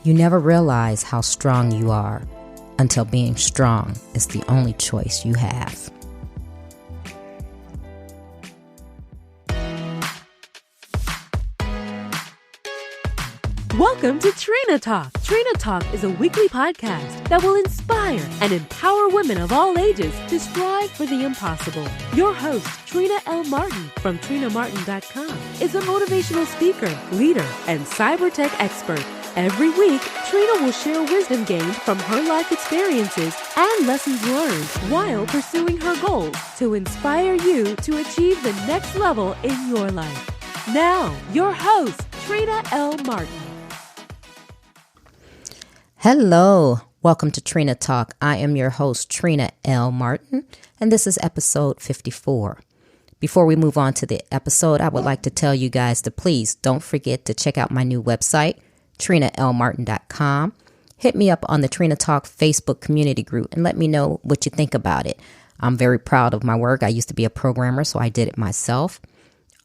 You never realize how strong you are until being strong is the only choice you have. Welcome to Trina Talk. Trina Talk is a weekly podcast that will inspire and empower women of all ages to strive for the impossible. Your host, Trina L. Martin from TrinaMartin.com, is a motivational speaker, leader, and cyber tech expert. Every week, Trina will share wisdom gained from her life experiences and lessons learned while pursuing her goals to inspire you to achieve the next level in your life. Now, your host, Trina L. Martin. Hello, welcome to Trina Talk. I am your host, Trina L. Martin, and this is episode 54. Before we move on to the episode, I would like to tell you guys to please don't forget to check out my new website, TrinaLMartin.com. Hit me up on the Trina Talk Facebook community group and let me know what you think about it. I'm very proud of my work. I used to be a programmer, so I did it myself.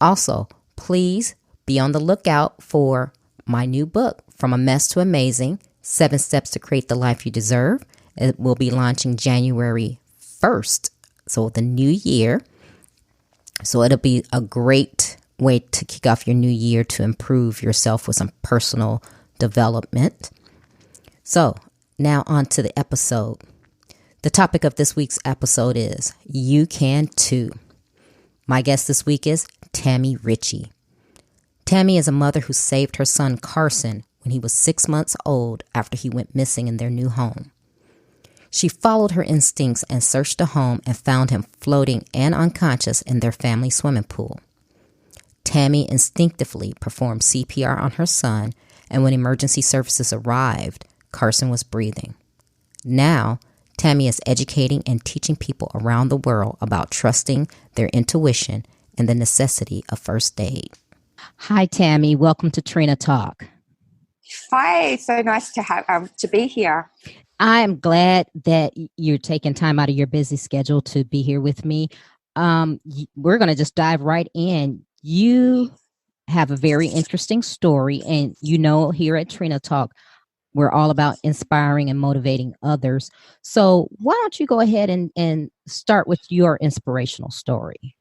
Also, please be on the lookout for my new book, From a Mess to Amazing, 7 Steps to Create the Life You Deserve. It will be launching January 1st, so the new year. So it'll be a great way to kick off your new year to improve yourself with some personal development. So now on to the episode. The topic of this week's episode is You Can Too. My guest this week is Tammy Richie. Tammy is a mother who saved her son Carson when he was 6 months old after he went missing in their new home. She followed her instincts and searched the home and found him floating and unconscious in their family swimming pool. Tammy instinctively performed CPR on her son, and when emergency services arrived, Carson was breathing. Now, Tammy is educating and teaching people around the world about trusting their intuition and the necessity of first aid. Hi, Tammy. Welcome to Trina Talk. Hi, so nice to be here. I am glad that you're taking time out of your busy schedule to be here with me. We're going to just dive right in. You have a very interesting story, and here at Trina Talk, we're all about inspiring and motivating others. So why don't you go ahead and start with your inspirational story?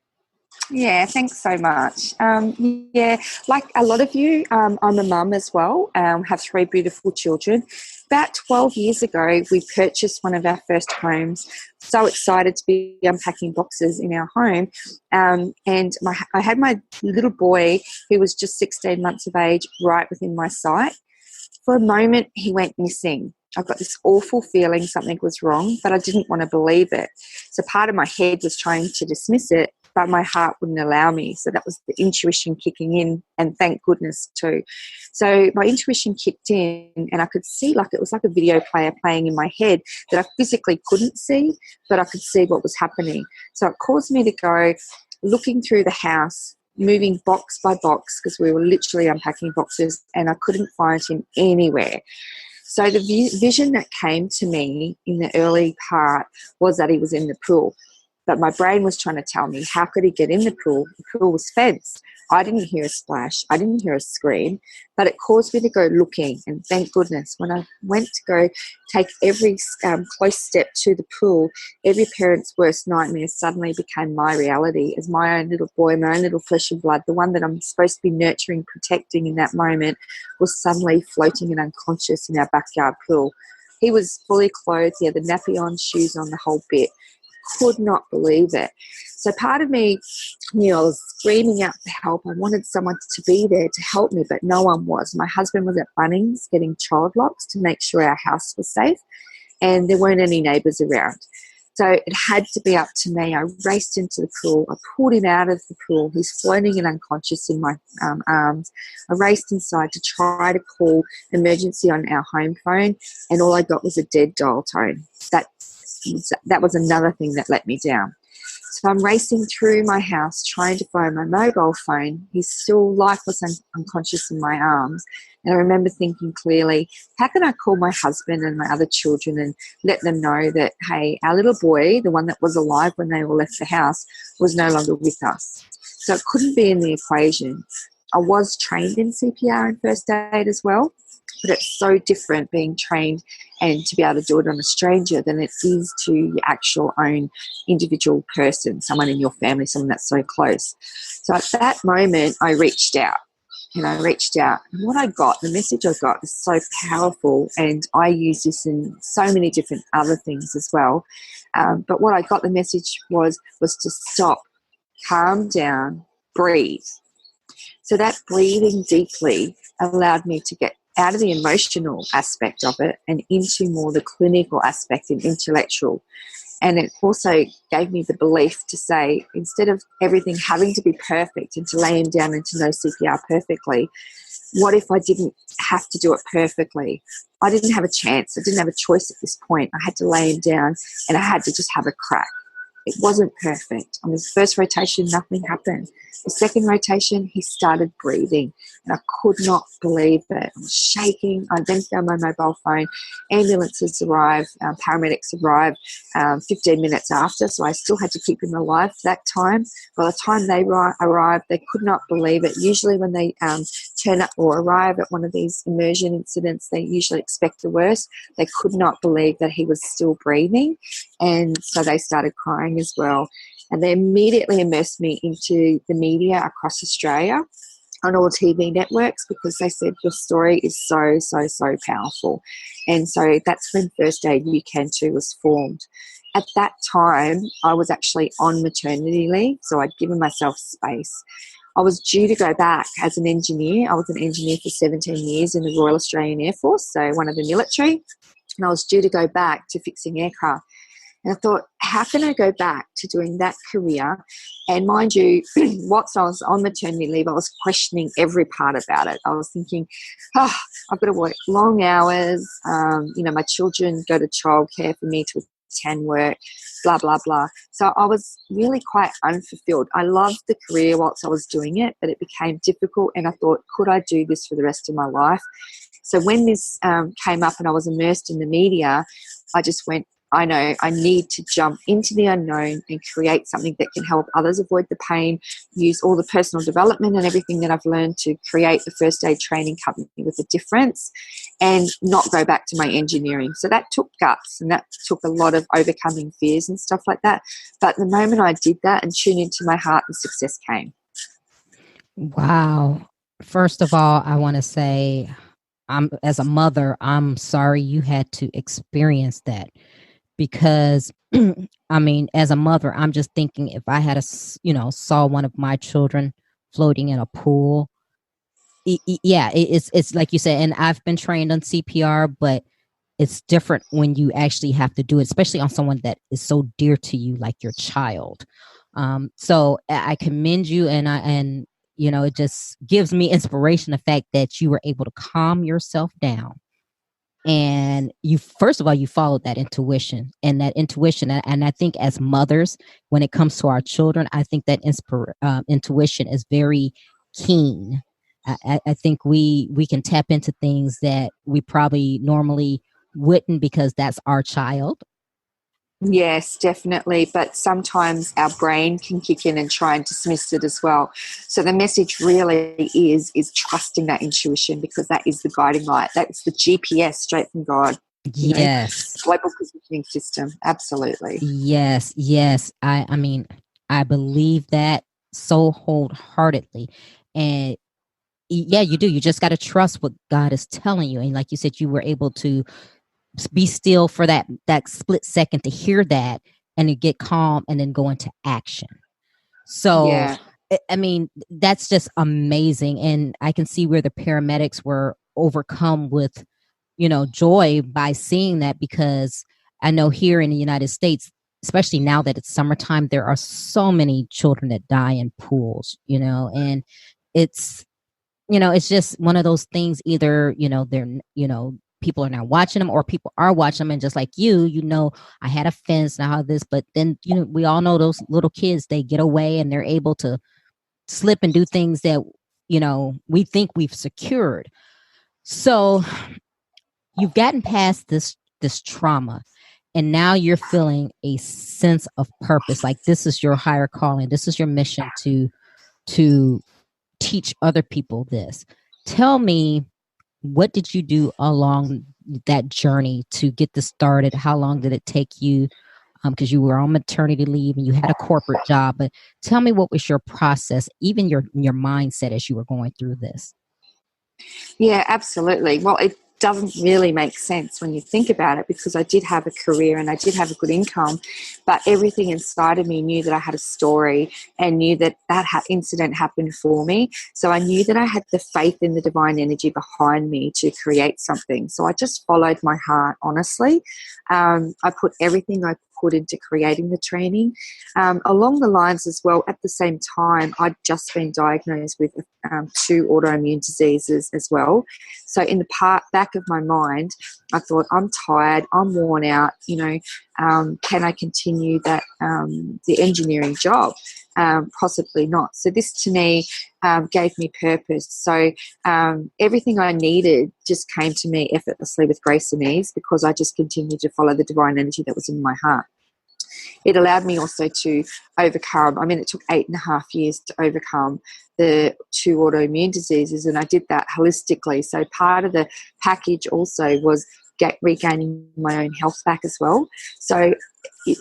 Yeah, thanks so much. Like a lot of you, I'm a mum as well, have 3 beautiful children. About 12 years ago, we purchased one of our first homes. So excited to be unpacking boxes in our home. And I had my little boy, who was just 16 months of age, right within my sight. For a moment, he went missing. I got this awful feeling something was wrong, but I didn't want to believe it. So part of my head was trying to dismiss it, but my heart wouldn't allow me. So that was the intuition kicking in, and thank goodness too. So my intuition kicked in, and I could see, like it was like a video player playing in my head that I physically couldn't see, but I could see what was happening. So it caused me to go looking through the house, moving box by box, because we were literally unpacking boxes, and I couldn't find him anywhere. So the vision that came to me in the early part was that he was in the pool. But my brain was trying to tell me, how could he get in the pool? The pool was fenced. I didn't hear a splash. I didn't hear a scream. But it caused me to go looking. And thank goodness, when I went to go take every close step to the pool, every parent's worst nightmare suddenly became my reality as my own little boy, my own little flesh and blood, the one that I'm supposed to be nurturing, protecting in that moment, was suddenly floating and unconscious in our backyard pool. He was fully clothed. He had the nappy on, shoes on, the whole bit. Could not believe it. So part of me knew I was screaming out for help. I wanted someone to be there to help me, but no one was. My husband was at Bunnings getting child locks to make sure our house was safe, and there weren't any neighbours around. So it had to be up to me. I raced into the pool. I pulled him out of the pool. He's floating and unconscious in my arms. I raced inside to try to call emergency on our home phone, and all I got was a dead dial tone. That was another thing that let me down. So I'm racing through my house trying to find my mobile phone. He's still lifeless and unconscious in my arms. And I remember thinking clearly, how can I call my husband and my other children and let them know that, hey, our little boy, the one that was alive when they all left the house, was no longer with us. So it couldn't be in the equation. I was trained in CPR and first aid as well. but it's so different being trained and to be able to do it on a stranger than it is to your actual own individual person, someone in your family, someone that's so close. So at that moment, I reached out. And what I got, the message I got is so powerful, and I use this in so many different other things as well. But what I got, the message was to stop, calm down, breathe. So that breathing deeply allowed me to get out of the emotional aspect of it and into more the clinical aspect and intellectual. And it also gave me the belief to say, instead of everything having to be perfect and to lay him down and to know CPR perfectly, what if I didn't have to do it perfectly? I didn't have a chance. I didn't have a choice at this point. I had to lay him down and I had to just have a crack. It wasn't perfect. On his first rotation, nothing happened. The second rotation, he started breathing, and I could not believe it. I was shaking. I then found my mobile phone. Ambulances arrived, paramedics arrived 15 minutes after, so I still had to keep him alive for that time. By the time they arrived, they could not believe it. Usually when they turn up or arrive at one of these immersion incidents, they usually expect the worst. They could not believe that he was still breathing, and so they started crying as well. And they immediately immersed me into the media across Australia on all TV networks because they said your story is so, so, so powerful. And so that's when First Aid You Can Too was formed. At that time, I was actually on maternity leave, so I'd given myself space. I was due to go back as an engineer. I was an engineer for 17 years in the Royal Australian Air Force, so one of the military. And I was due to go back to fixing aircraft. And I thought, how can I go back to doing that career? And mind you, whilst I was on maternity leave, I was questioning every part about it. I was thinking, I've got to work long hours. My children go to childcare for me to attend work, blah, blah, blah. So I was really quite unfulfilled. I loved the career whilst I was doing it, but it became difficult. And I thought, could I do this for the rest of my life? So when this came up and I was immersed in the media, I just went, I know I need to jump into the unknown and create something that can help others avoid the pain, use all the personal development and everything that I've learned to create the first aid training company with a difference and not go back to my engineering. So that took guts and that took a lot of overcoming fears and stuff like that. But the moment I did that and tuned into my heart, the success came. Wow. First of all, I want to say, as a mother, I'm sorry you had to experience that. Because, as a mother, I'm just thinking if I had saw one of my children floating in a pool, it's like you said, and I've been trained on CPR, but it's different when you actually have to do it, especially on someone that is so dear to you, like your child. So I commend you, and it just gives me inspiration, the fact that you were able to calm yourself down. And you, first of all, you followed that intuition, and I think as mothers, when it comes to our children, I think that intuition is very keen. I think we can tap into things that we probably normally wouldn't, because that's our child. Yes, definitely. But sometimes our brain can kick in and try and dismiss it as well. So the message really is trusting that intuition, because that is the guiding light. That's the GPS straight from God. Yes. Global positioning system. Absolutely. Yes. I believe that so wholeheartedly. And yeah, you do. You just got to trust what God is telling you. And like you said, you were able to be still for that split second to hear that and to get calm and then go into action. So, yeah. That's just amazing. And I can see where the paramedics were overcome with, joy by seeing that, because I know here in the United States, especially now that it's summertime, there are so many children that die in pools, and it's just one of those things. Either, they're, people are now watching them, or people are watching them. And just like I had a fence now, this, but then, we all know those little kids, they get away and they're able to slip and do things that, we think we've secured. So you've gotten past this trauma, and now you're feeling a sense of purpose. Like, this is your higher calling. This is your mission to teach other people this. Tell me, what did you do along that journey to get this started? How long did it take you? Because you were on maternity leave and you had a corporate job, but tell me, what was your process, even your mindset as you were going through this? Yeah, absolutely. Well, it doesn't really make sense when you think about it, because I did have a career and I did have a good income, but everything inside of me knew that I had a story and knew that incident happened for me. So I knew that I had the faith in the divine energy behind me to create something. So I just followed my heart, honestly. I put everything I could into creating the training. Along the lines as well, at the same time, I'd just been diagnosed with 2 autoimmune diseases as well. So in the back of my mind, I thought, I'm tired, I'm worn out, can I continue the engineering job? Possibly not. So this to me gave me purpose. So everything I needed just came to me effortlessly with grace and ease, because I just continued to follow the divine energy that was in my heart. It allowed me also to overcome, it took 8.5 years to overcome the 2 autoimmune diseases, and I did that holistically. So part of the package also was regaining my own health back as well. So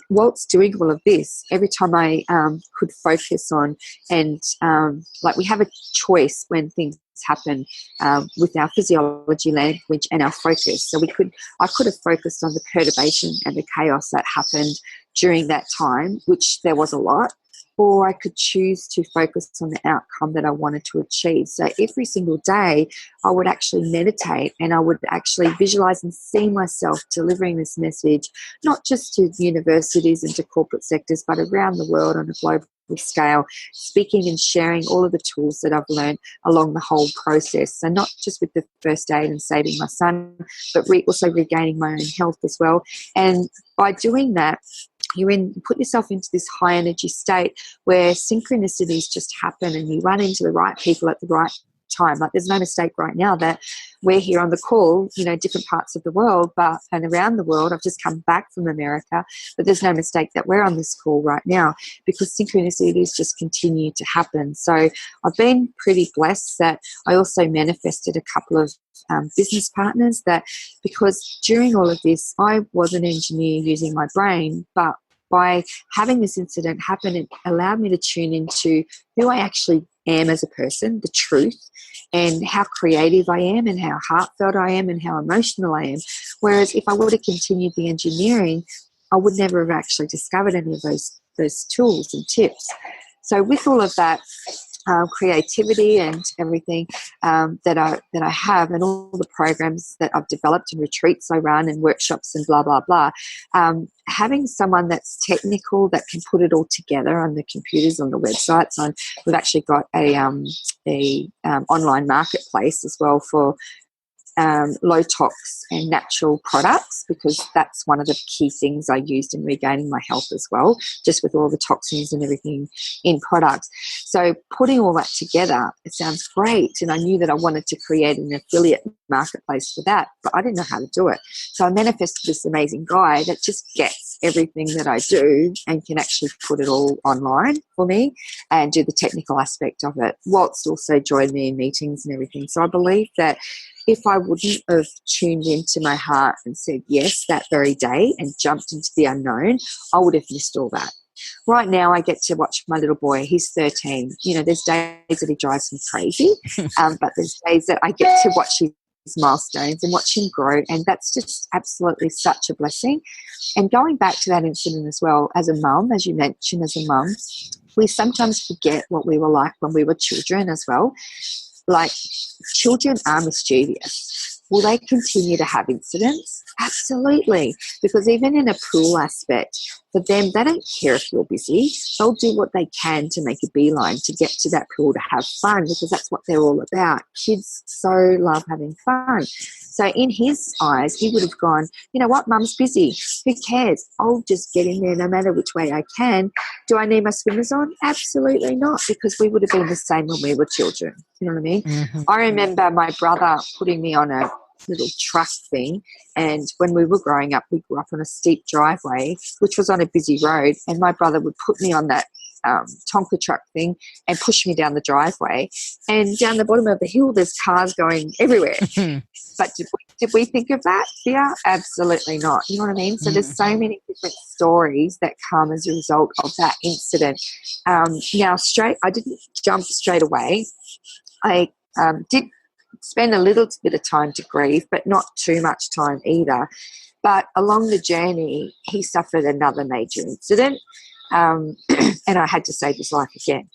whilst doing all of this, every time I could focus on, and we have a choice when things happen with our physiology, language, and our focus. So I could have focused on the perturbation and the chaos that happened during that time, which there was a lot, or I could choose to focus on the outcome that I wanted to achieve. So every single day I would actually meditate, and I would actually visualize and see myself delivering this message, not just to universities and to corporate sectors, but around the world on a global scale, speaking and sharing all of the tools that I've learned along the whole process. So not just with the first aid and saving my son, but also regaining my own health as well. And by doing that, put yourself into this high energy state where synchronicities just happen, and you run into the right people at the right time. Like, there's no mistake right now that we're here on the call, different parts of the world, and around the world. I've just come back from America, but there's no mistake that we're on this call right now, because synchronicities just continue to happen. So I've been pretty blessed that I also manifested a couple of business partners, that because during all of this, I was an engineer using my brain, but by having this incident happen, it allowed me to tune into who I actually am as a person, the truth, and how creative I am, and how heartfelt I am, and how emotional I am. Whereas if I would have continued the engineering, I would never have actually discovered any of those tools and tips. So with all of that creativity and everything that I have, and all the programs that I've developed and retreats I run and workshops and blah blah blah, having someone that's technical that can put it all together on the computers, on the websites. We've actually got a online marketplace as well for low tox and natural products, because that's one of the key things I used in regaining my health as well, just with all the toxins and everything in products. So putting all that together, it sounds great, and I knew that I wanted to create an affiliate marketplace for that, but I didn't know how to do it. So I manifested this amazing guy that just gets everything that I do and can actually put it all online for me and do the technical aspect of it, whilst also join me in meetings and everything. So I believe that if I wouldn't have tuned into my heart and said yes that very day and jumped into the unknown, I would have missed all that. Right now, I get to watch my little boy. He's 13. There's days that he drives me crazy, but there's days that I get to watch his milestones and watch him grow, and that's just absolutely such a blessing. And going back to that incident as well, as a mum, as you mentioned, as a mum, we sometimes forget what we were like when we were children as well. Like, children are mischievous. Will they continue to have incidents? Absolutely. Because even in a pool aspect, for them, they don't care if you're busy. They'll do what they can to make a beeline to get to that pool to have fun, because that's what they're all about. Kids so love having fun. So in his eyes, he would have gone, you know what, Mum's busy. Who cares? I'll just get in there no matter which way I can. Do I need my swimmers on? Absolutely not, because we would have been the same when we were children. You know what I mean? Mm-hmm. I remember my brother putting me on a little truck thing, and when we were growing up, we grew up on a steep driveway which was on a busy road, and my brother would put me on that Tonka truck thing and pushed me down the driveway. And down the bottom of the hill, there's cars going everywhere. But did we think of that? Yeah, absolutely not. You know what I mean? So there's so many different stories that come as a result of that incident. Now, I didn't jump straight away. I did spend a little bit of time to grieve, but not too much time either. But along the journey, he suffered another major incident, and I had to save his life again.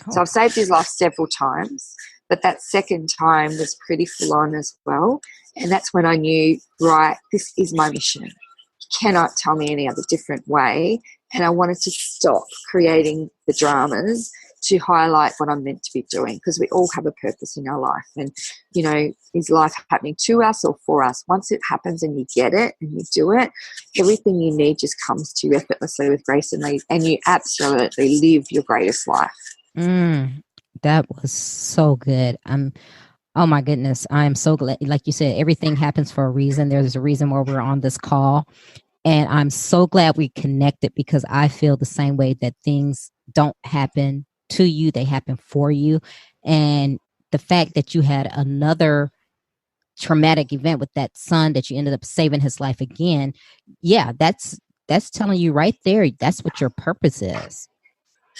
So I've saved his life several times, but that second time was pretty full on as well. And that's when I knew, right, this is my mission. You cannot tell me any other different way. And I wanted to stop creating the dramas to highlight what I'm meant to be doing, because we all have a purpose in our life. And, you know, is life happening to us or for us? Once it happens and you get it and you do it, everything you need just comes to you effortlessly with grace and ease, and you absolutely live your greatest life. That was so good. Oh my goodness. I am so glad. Like you said, everything happens for a reason. There's a reason why we're on this call. And I'm so glad we connected, because I feel the same way, that things don't happen to you. They happen for you. And the fact that you had another traumatic event with that son, that you ended up saving his life again. Yeah, that's telling you right there. That's what your purpose is.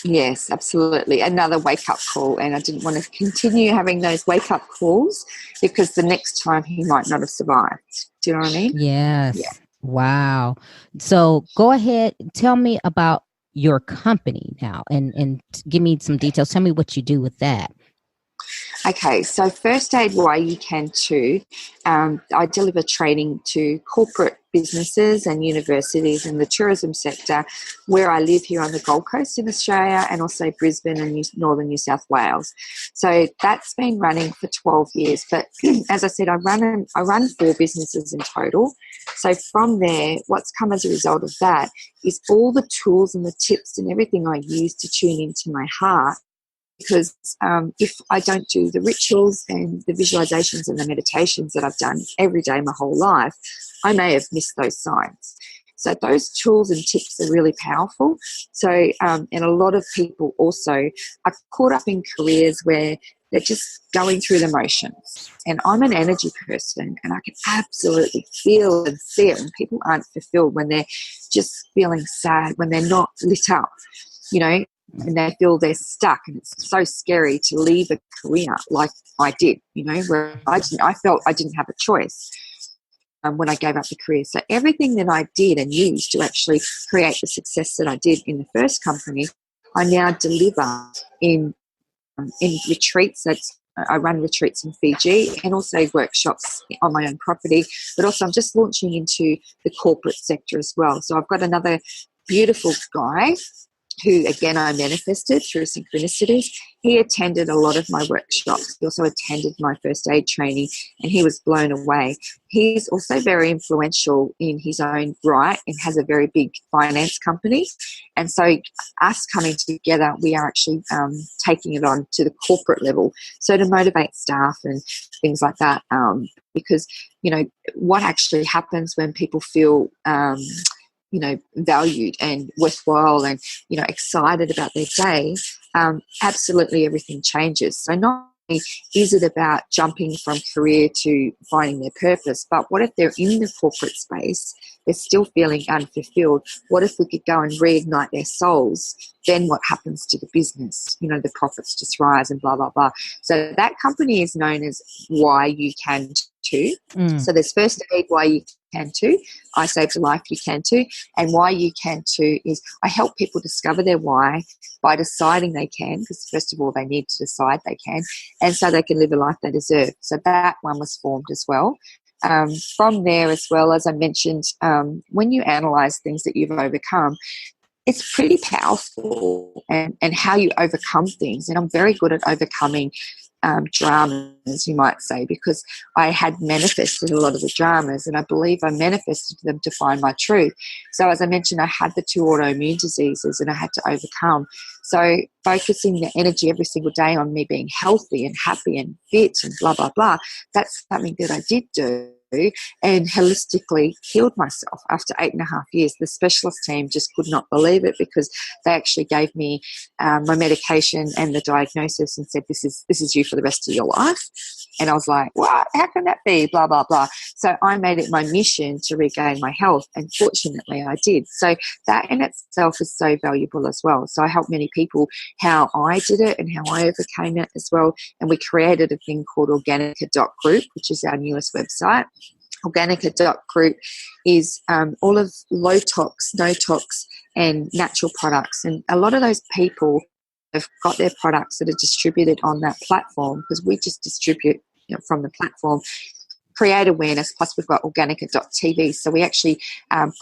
Yes, absolutely. Another wake-up call, and I didn't want to continue having those wake-up calls, because the next time he might not have survived. Do you know what I mean? Yes. Yeah. Wow. So go ahead, tell me about your company now, and give me some details. Tell me what you do with that. Okay, so First Aid Why You Can Too. I deliver training to corporate businesses and universities in the tourism sector, where I live here on the Gold Coast in Australia, and also Brisbane and northern New South Wales. So that's been running for 12 years. But as I said, I run 4 businesses in total. So from there, what's come as a result of that is all the tools and the tips and everything I use to tune into my heart. Because if I don't do the rituals and the visualizations and the meditations that I've done every day my whole life, I may have missed those signs. So those tools and tips are really powerful. So, and a lot of people also are caught up in careers where they're just going through the motions. And I'm an energy person, and I can absolutely feel and see it when people aren't fulfilled, when they're just feeling sad, when they're not lit up, you know, and they feel they're stuck, and it's so scary to leave a career like I did, you know, where I felt I didn't have a choice when I gave up the career. So everything that I did and used to actually create the success that I did in the first company, I now deliver in retreats. I run retreats in Fiji, and also workshops on my own property, but also I'm just launching into the corporate sector as well. So I've got another beautiful guy who, again, I manifested through synchronicities. He attended a lot of my workshops. He also attended my first aid training, and he was blown away. He's also very influential in his own right and has a very big finance company. And so us coming together, we are actually taking it on to the corporate level. So to motivate staff and things like that, because, you know, what actually happens when people feel you know, valued and worthwhile and, you know, excited about their day, absolutely everything changes. So not only is it about jumping from career to finding their purpose, but what if they're in the corporate space, they're still feeling unfulfilled? What if we could go and reignite their souls? Then what happens to the business? You know, the profits just rise and blah, blah, blah. So that company is known as Why You Can Too. So there's First Aid Why You Can Too. I Saved a Life, You Can Too. And Why You Can Too is I help people discover their why by deciding they can, because first of all, they need to decide they can, and so they can live a life they deserve. So that one was formed as well. From there, as well, as I mentioned, when you analyze things that you've overcome, it's pretty powerful, and how you overcome things. And I'm very good at overcoming dramas, you might say, because I had manifested a lot of the dramas, and I believe I manifested them to find my truth. So as I mentioned, I had the 2 autoimmune diseases, and I had to overcome. So focusing the energy every single day on me being healthy and happy and fit and blah, blah, blah, that's something that I did do. and holistically healed myself after 8.5 years. The specialist team just could not believe it because they actually gave me my medication and the diagnosis and said, this is you for the rest of your life. And I was like, what? How can that be? Blah, blah, blah. So I made it my mission to regain my health, and fortunately I did. So that in itself is so valuable as well. So I help many people how I did it and how I overcame it as well. And we created a thing called Organica.group, which is our newest website. Organica.group is all of low tox, no tox, and natural products. And a lot of those people have got their products that are distributed on that platform, because we just distribute from the platform, create awareness. Plus we've got Organica.tv, so we actually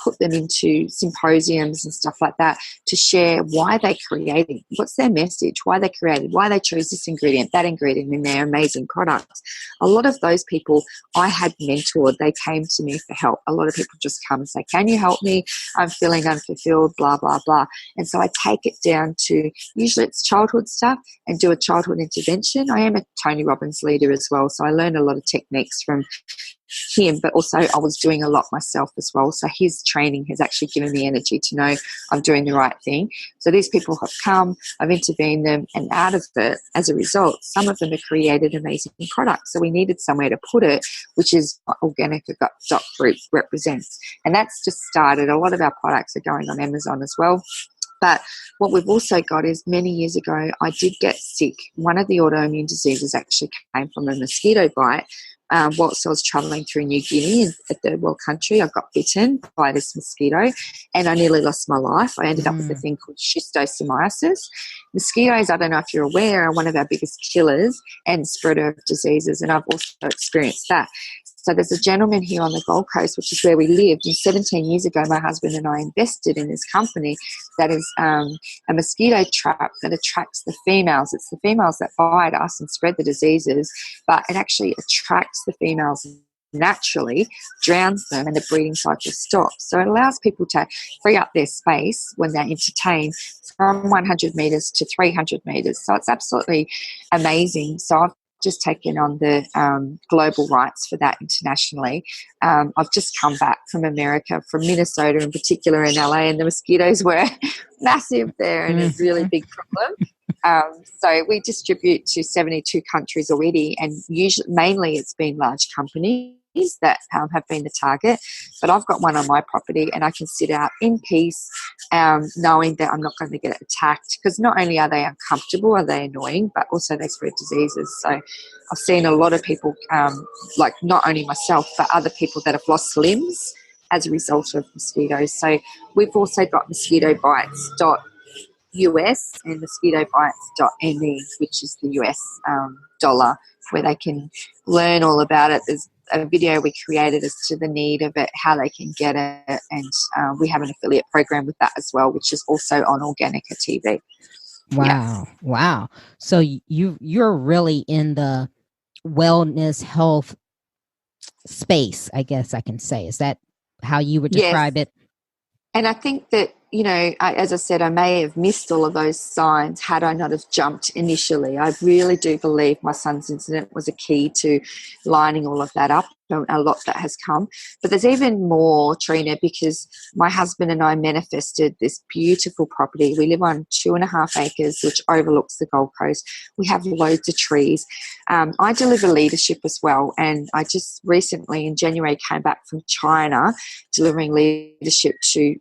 put them into symposiums and stuff like that to share why they created, what's their message, why they created, why they chose this ingredient, that ingredient in their amazing products. A lot of those people I had mentored, they came to me for help. A lot of people just come and say, can you help me? I'm feeling unfulfilled, blah, blah, blah. And so I take it down to, usually it's childhood stuff, and do a childhood intervention. I am a Tony Robbins leader as well, so I learned a lot of techniques from him, but also I was doing a lot myself as well. So his training has actually given me energy to know I'm doing the right thing. So these people have come, I've intervened them, and out of it, as a result, some of them have created amazing products. So we needed somewhere to put it, which is what Organica.group represents. And that's just started. A lot of our products are going on Amazon as well. But what we've also got is, many years ago, I did get sick. One of the autoimmune diseases actually came from a mosquito bite. Whilst I was travelling through New Guinea in a third world country, I got bitten by this mosquito and I nearly lost my life. I ended up with a thing called schistosomiasis. Mosquitoes, I don't know if you're aware, are one of our biggest killers and spreader of diseases, and I've also experienced that. So there's a gentleman here on the Gold Coast, which is where we lived. And 17 years ago, my husband and I invested in this company that is a mosquito trap that attracts the females. It's the females that bite us and spread the diseases, but it actually attracts the females naturally, drowns them, and the breeding cycle stops. So it allows people to free up their space when they're entertained from 100 metres to 300 metres. So it's absolutely amazing. So I've just taken on the global rights for that internationally. I've just come back from America, from Minnesota in particular, in LA, and the mosquitoes were massive there and a really big problem. So we distribute to 72 countries already, and usually, mainly it's been large companies that have been the target. But I've got one on my property and I can sit out in peace, knowing that I'm not going to get attacked, because not only are they uncomfortable, are they annoying, but also they spread diseases. So I've seen a lot of people, like not only myself, but other people that have lost limbs as a result of mosquitoes. So we've also got mosquitobites.us and mosquitobites.me, which is the US dollar, where they can learn all about it. There's a video we created as to the need of it, how they can get it, and we have an affiliate program with that as well, which is also on Organica TV. Wow. Yeah. Wow. So you're really in the wellness health space, I guess I can say. Is that how you would describe it? And I think that, as I said, I may have missed all of those signs had I not have jumped initially. I really do believe my son's incident was a key to lining all of that up. A lot that has come. But there's even more, Trina, because my husband and I manifested this beautiful property. We live on 2.5 acres, which overlooks the Gold Coast. We have loads of trees. I deliver leadership as well. And I just recently in January came back from China delivering leadership to,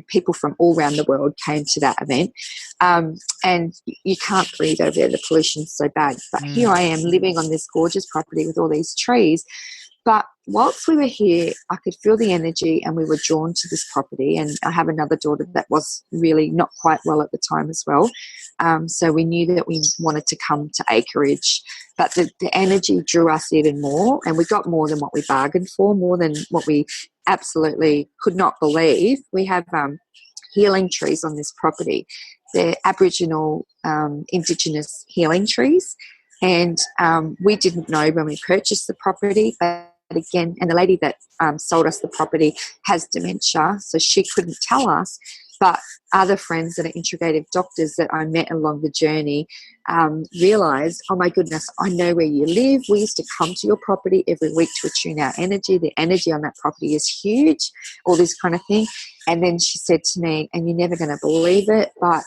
people from all around the world came to that event. And you can't breathe over there. The pollution's so bad. But here I am living on this gorgeous property with all these trees. But whilst we were here, I could feel the energy and we were drawn to this property. And I have another daughter that was really not quite well at the time as well. So we knew that we wanted to come to acreage. But the energy drew us even more, and we got more than what we bargained for, more than what we absolutely could not believe. We have healing trees on this property. They're Aboriginal Indigenous healing trees. And we didn't know when we purchased the property, but again, and the lady that sold us the property has dementia, so she couldn't tell us. But other friends that are integrative doctors that I met along the journey realized, oh my goodness, I know where you live. We used to come to your property every week to attune our energy. The energy on that property is huge, all this kind of thing. And then she said to me, and you're never going to believe it, but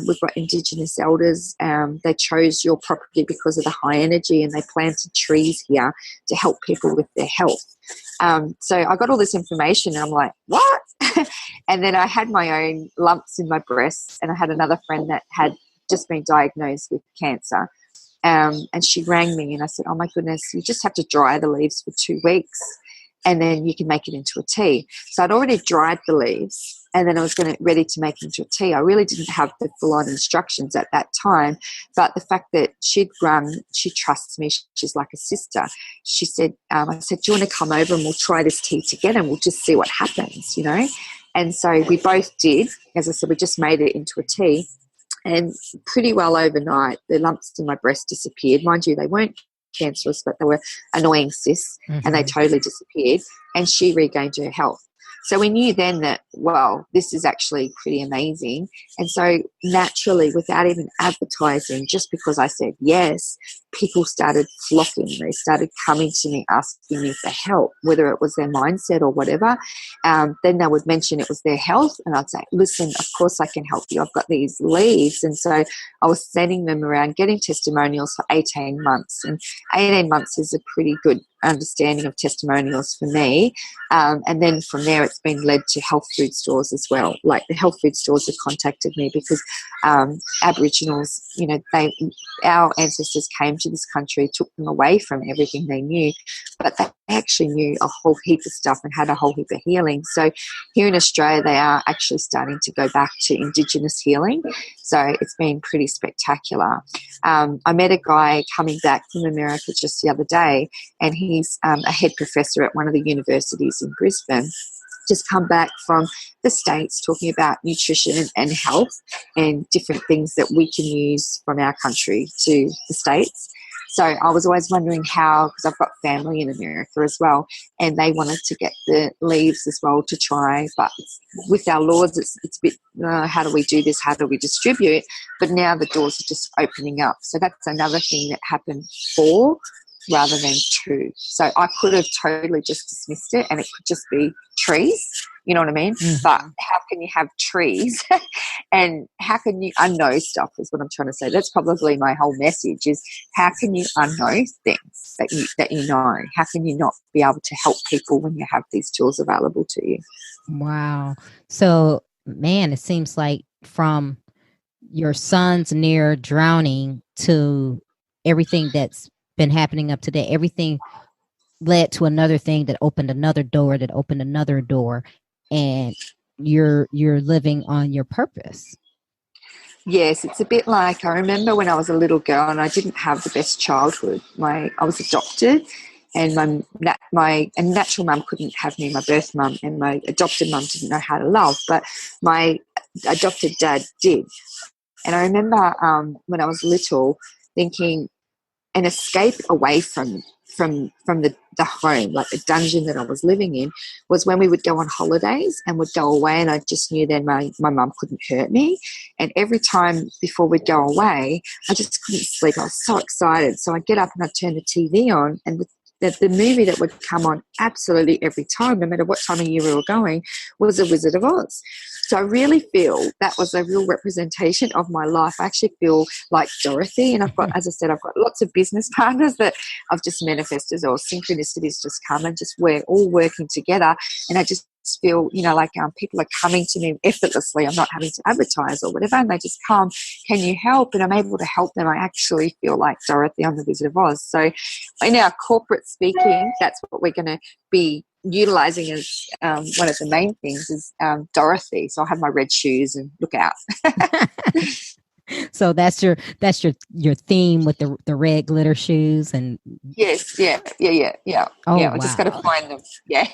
we've got Indigenous elders. They chose your property because of the high energy, and they planted trees here to help people with their health. So I got all this information, and I'm like, what? And then I had my own lumps in my breast, and I had another friend that had just been diagnosed with cancer. And she rang me, and I said, oh my goodness, you just have to dry the leaves for 2 weeks, and then you can make it into a tea. So I'd already dried the leaves, and then I was ready to make it into a tea. I really didn't have the full-on instructions at that time, but the fact that she'd rung, she trusts me, she's like a sister. She said, I said, do you want to come over and we'll try this tea together and we'll just see what happens, you know? And so we both did. As I said, we just made it into a tea, and pretty well overnight, the lumps in my breast disappeared. Mind you, they weren't cancerous, but they were annoying cysts, and they totally disappeared, and she regained her health. So we knew then that, well, this is actually pretty amazing. And so naturally, without even advertising, just because I said yes, people started flocking. They started coming to me, asking me for help, whether it was their mindset or whatever. Then they would mention it was their health, and I'd say, listen, of course I can help you. I've got these leaves. And so I was sending them around, getting testimonials for 18 months. And 18 months is a pretty good understanding of testimonials for me. And then from there, it's been led to health food stores as well. Like the health food stores have contacted me because Aboriginals, you know, our ancestors came to this country, took them away from everything they knew, but they actually knew a whole heap of stuff and had a whole heap of healing. So here in Australia, they are actually starting to go back to Indigenous healing. So it's been pretty spectacular. I met a guy coming back from America just the other day, and he's a head professor at one of the universities in Brisbane. Just come back from the States talking about nutrition and health and different things that we can use from our country to the States. So I was always wondering how, because I've got family in America as well, and they wanted to get the leaves as well to try. But with our laws, it's a bit, how do we do this? How do we distribute? But now the doors are just opening up. So that's another thing that happened rather than 2. So I could have totally just dismissed it, and it could just be trees, you know what I mean? Mm-hmm. But how can you have trees and how can you unknow stuff is what I'm trying to say. That's probably my whole message is how can you unknow things that you know? How can you not be able to help people when you have these tools available to you? Wow. So, man, it seems like from your son's near drowning to everything that's been happening up to date, everything led to another thing that opened another door, and you're living on your purpose. Yes, it's a bit like, I remember when I was a little girl and I didn't have the best childhood. I was adopted, and my natural mum couldn't have me, my birth mum, and my adopted mum didn't know how to love, but my adopted dad did. And I remember when I was little thinking, an escape away from the home, like the dungeon that I was living in, was when we would go on holidays and would go away, and I just knew then my mum couldn't hurt me. And every time before we'd go away, I just couldn't sleep. I was so excited. So I'd get up and I'd turn the TV on, and the movie that would come on absolutely every time, no matter what time of year we were going, was The Wizard of Oz. So I really feel that was a real representation of my life. I actually feel like Dorothy, and I've got, as I said, I've got lots of business partners that I've just manifested, or synchronicities just come, and just we're all working together. And I just feel, like people are coming to me effortlessly. I'm not having to advertise or whatever, and they just come, can you help? And I'm able to help them. I actually feel like Dorothy on The Wizard of Oz. So in our corporate speaking, that's what we're going to be utilizing as one of the main things is Dorothy. So I'll have my red shoes and look out. So that's your theme with the red glitter shoes. And yes, yeah. Oh, yeah, wow. I just got to find them. Yeah.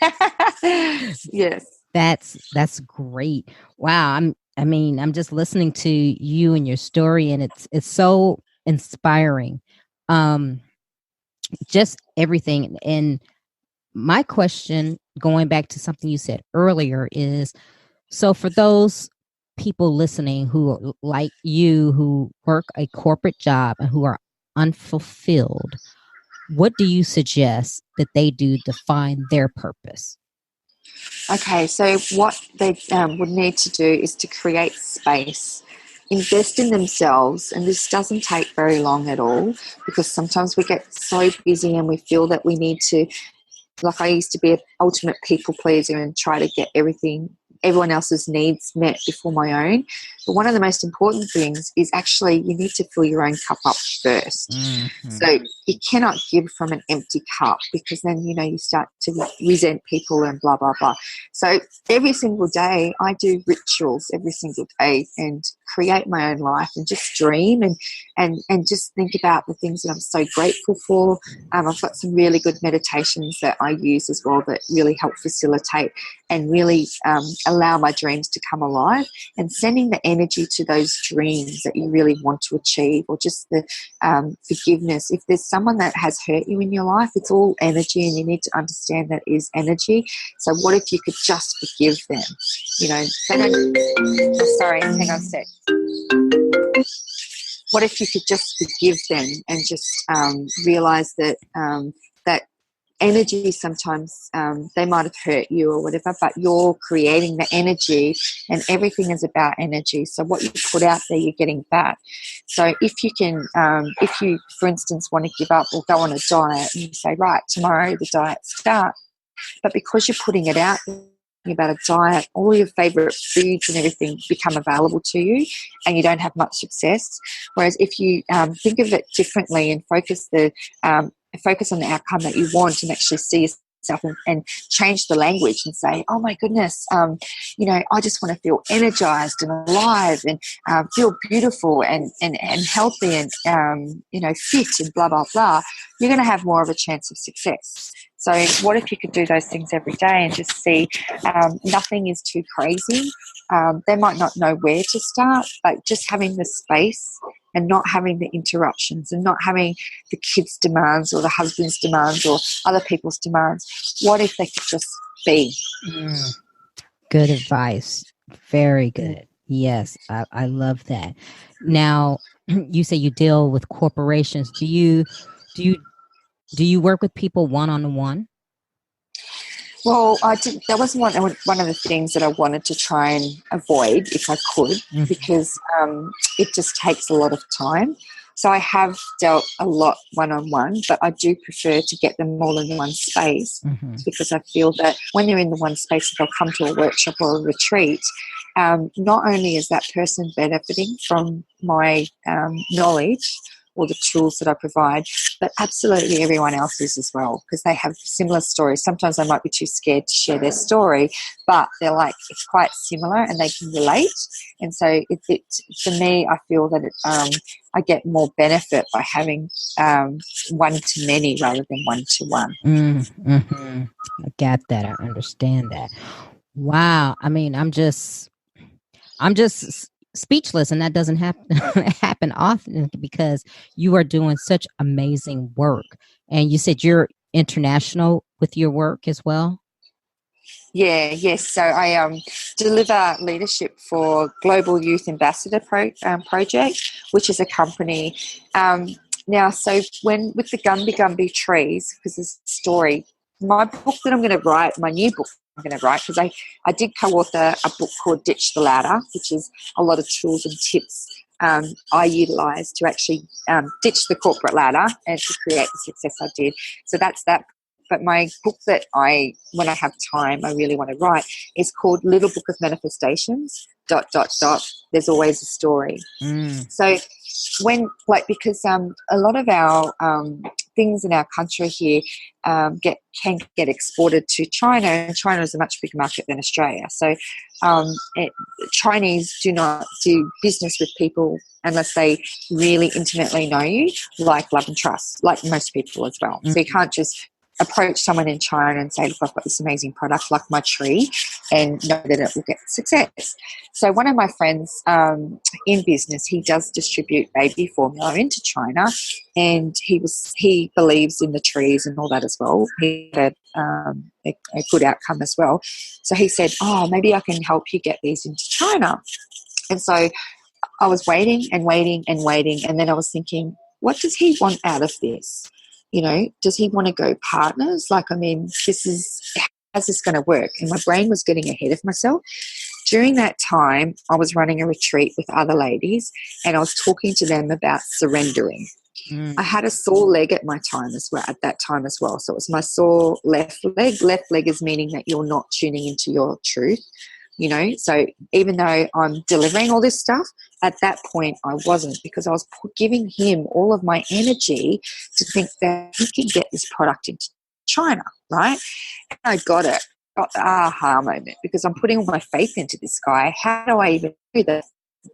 Yes. That's great. Wow. I'm just listening to you and your story, and it's so inspiring. Just everything. And my question, going back to something you said earlier, is, so for those people listening who are like you, who work a corporate job and who are unfulfilled, what do you suggest that they do to find their purpose? Okay, so what they would need to do is to create space, invest in themselves, and this doesn't take very long at all, because sometimes we get so busy and we feel that we need to, like I used to be an ultimate people pleaser and try to get everyone else's needs met before my own. But one of the most important things is actually you need to fill your own cup up first. Mm-hmm. So you cannot give from an empty cup, because then, you start to resent people and blah, blah, blah. So every single day I do rituals every single day and create my own life and just dream and just think about the things that I'm so grateful for. I've got some really good meditations that I use as well that really help facilitate and really allow my dreams to come alive, and sending the energy to those dreams that you really want to achieve, or just the forgiveness. If there's someone that has hurt you in your life, it's all energy, and you need to understand that is energy. So what if you could just forgive them? Sorry, hang on a sec. What if you could just forgive them and just realize that that energy, sometimes they might have hurt you or whatever, but you're creating the energy, and everything is about energy. So what you put out there, you're getting back. So if you can, if you, for instance, want to give up or go on a diet, and you say, right, tomorrow the diet starts, but because you're putting it out about a diet, all your favorite foods and everything become available to you, and you don't have much success. Whereas if you think of it differently and focus on the outcome that you want, and actually see yourself and change the language and say, oh my goodness, I just want to feel energized and alive and feel beautiful and healthy and fit and blah blah blah, you're going to have more of a chance of success. So what if you could do those things every day and just see nothing is too crazy. They might not know where to start, but just having the space and not having the interruptions and not having the kids' demands or the husband's demands or other people's demands. What if they could just be? Good advice. Very good. Yes, I love that. Now, you say you deal with corporations. Do you work with people one-on-one? Well, I did. That was one of the things that I wanted to try and avoid if I could, because it just takes a lot of time. So I have dealt a lot one-on-one, but I do prefer to get them all in one space, because I feel that when they're in the one space, if they'll come to a workshop or a retreat, not only is that person benefiting from my knowledge or the tools that I provide, but absolutely everyone else is as well, because they have similar stories. Sometimes they might be too scared to share their story, but they're like, it's quite similar and they can relate. And so it for me, I feel that I get more benefit by having one to many rather than one to one. I get that. I understand that. Wow. I mean, I'm just speechless, and that doesn't happen often, because you are doing such amazing work. And you said you're international with your work as well. Yes. So I deliver leadership for Global Youth Ambassador Project, which is a company. Now, so with the Gumby trees, because there's a story, my book that I'm going to write, my new book I'm going to write, because I did co-author a book called Ditch the Ladder, which is a lot of tools and tips I utilise to actually ditch the corporate ladder and to create the success I did. So that's that. But my book that when I have time, I really want to write is called Little Book of Manifestations, ... There's always a story. So because a lot of our things in our country here can get exported to China, and China is a much bigger market than Australia. So Chinese do not do business with people unless they really intimately know you, like love and trust, like most people as well. So you can't just approach someone in China and say, look, I've got this amazing product like my tree, and know that it will get success. So one of my friends in business, he does distribute baby formula into China, and he believes in the trees and all that as well. He had a good outcome as well. So he said, maybe I can help you get these into China. And so I was waiting and waiting and waiting. And then I was thinking, what does he want out of this? You know, does he want to go partners? Like, I mean, how's this going to work? And my brain was getting ahead of myself. During that time, I was running a retreat with other ladies and I was talking to them about surrendering. I had a sore leg at that time as well. So it was my sore left leg. Left leg is meaning that you're not tuning into your truth, you know. So even though I'm delivering all this stuff, at that point I wasn't, because I was giving him all of my energy to think that he could get this product into China, right? And I got the aha moment, because I'm putting all my faith into this guy. How do I even do that?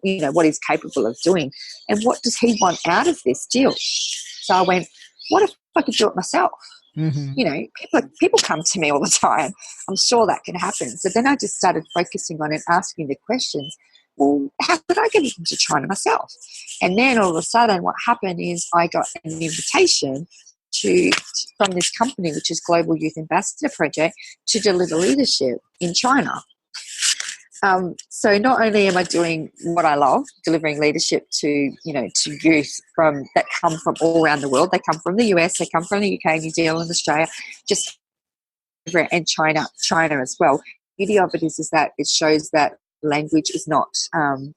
You know, what he's capable of doing, and what does he want out of this deal? So I went, what if I could do it myself? Mm-hmm. You know, people come to me all the time. I'm sure that can happen. So then I just started focusing on it, asking the questions. Well, how could I get into China myself? And then all of a sudden what happened is I got an invitation from this company, which is Global Youth Ambassador Project, to deliver leadership in China. So not only am I doing what I love, delivering leadership to youth that come from all around the world. They come from the US, they come from the UK, New Zealand, Australia, and China as well. The beauty of it is that it shows that language is not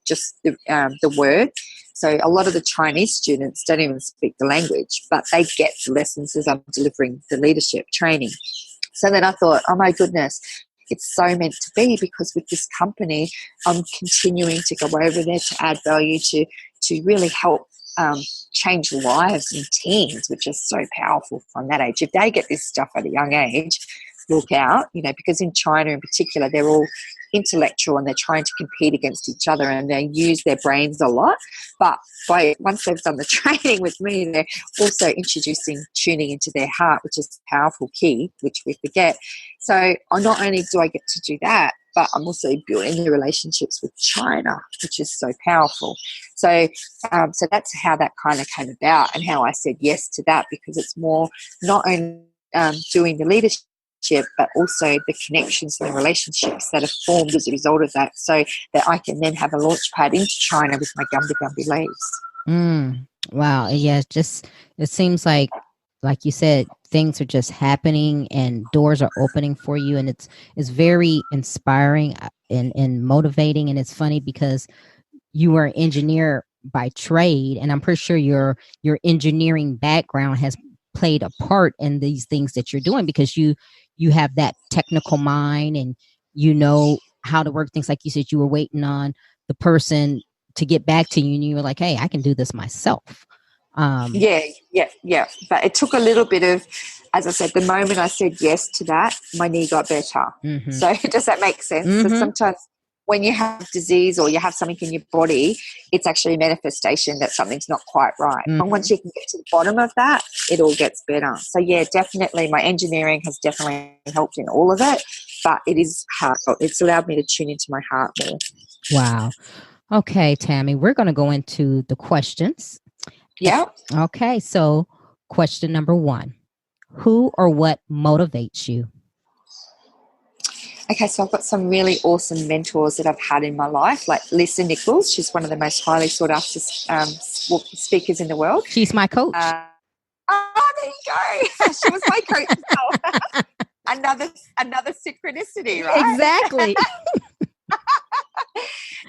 just the word. So a lot of the Chinese students don't even speak the language, but they get the lessons as I'm delivering the leadership training. So then I thought, oh my goodness, it's so meant to be, because with this company, I'm continuing to go over there to add value, to really help change lives in teens, which is so powerful from that age. If they get this stuff at a young age, look out, because in China in particular, they're all intellectual and they're trying to compete against each other and they use their brains a lot. But once they've done the training with me, they're also introducing tuning into their heart, which is a powerful key, which we forget. So not only do I get to do that, but I'm also building the relationships with China, which is so powerful. So that's how that kind of came about, and how I said yes to that, because it's more not only doing the leadership, but also the connections and the relationships that are formed as a result of that, so that I can then have a launch pad into China with my Gumby Gumby leaves. Wow. Yeah, it seems like you said, things are just happening and doors are opening for you, and it's very inspiring and motivating. And it's funny because you were an engineer by trade, and I'm pretty sure your engineering background has played a part in these things that you're doing, because you have that technical mind and you know how to work things. Like you said, you were waiting on the person to get back to you and you were like, hey, I can do this myself. Yeah. But it took a little bit of, as I said, the moment I said yes to that, my knee got better. Mm-hmm. So does that make sense? Mm-hmm. So sometimes when you have disease or you have something in your body, it's actually a manifestation that something's not quite right. Mm-hmm. But once you can get to the bottom of that, it all gets better. So yeah, definitely my engineering has definitely helped in all of it, but it is hard. It's allowed me to tune into my heart more. Wow. Okay, Tammy, we're going to go into the questions. Yeah. Okay, so question number 1. Who or what motivates you? Okay, so I've got some really awesome mentors that I've had in my life, like Lisa Nichols. She's one of the most highly sought after speakers in the world. She's my coach. There you go. She was my coach as well. Another synchronicity, right? Exactly.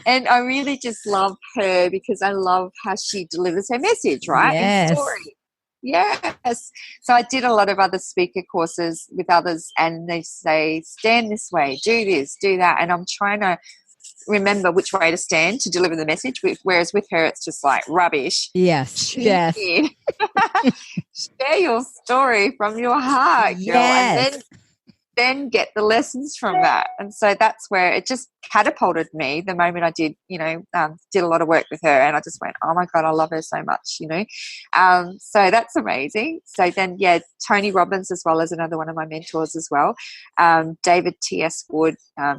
And I really just love her because I love how she delivers her message, right? Yes. And story. Yes. So I did a lot of other speaker courses with others, and they say, stand this way, do this, do that. And I'm trying to remember which way to stand to deliver the message. Whereas with her, it's just like rubbish. Yes. Yes. Share your story from your heart, girl. Yes. And then get the lessons from that. And so that's where it just catapulted me the moment I did, did a lot of work with her, and I just went, oh my God, I love her so much, So that's amazing. So then, Tony Robbins as well as another one of my mentors as well. David T.S. Wood,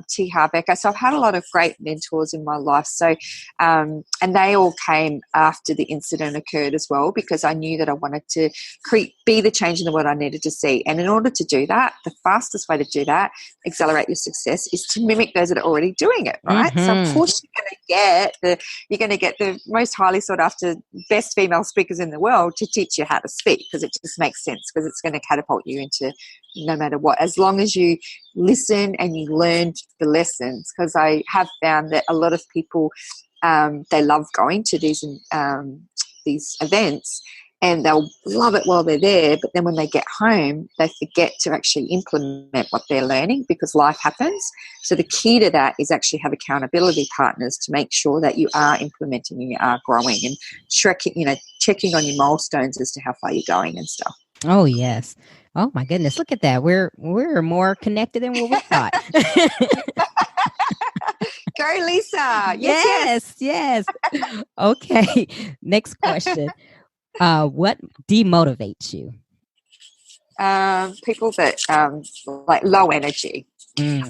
T. Harbecker. So I've had a lot of great mentors in my life. So, and they all came after the incident occurred as well, because I knew that I wanted to be the change in the world I needed to see. And in order to do that, the fastest way to do that, accelerate your success, is to mimic those that are already doing it, right? So of course you're going to get the most highly sought after, best female speakers in the world to teach you how to speak, because it just makes sense, because it's going to catapult you into no matter what, as long as you listen and you learn the lessons. Because I have found that a lot of people, they love going to these events, and they'll love it while they're there, but then when they get home, they forget to actually implement what they're learning, because life happens. So the key to that is actually have accountability partners to make sure that you are implementing and you are growing, and checking on your milestones as to how far you're going and stuff. Oh, yes. Oh, my goodness. Look at that. We're more connected than what we thought. Go, Lisa. Yes. Okay. Next question. What demotivates you? People that like low energy.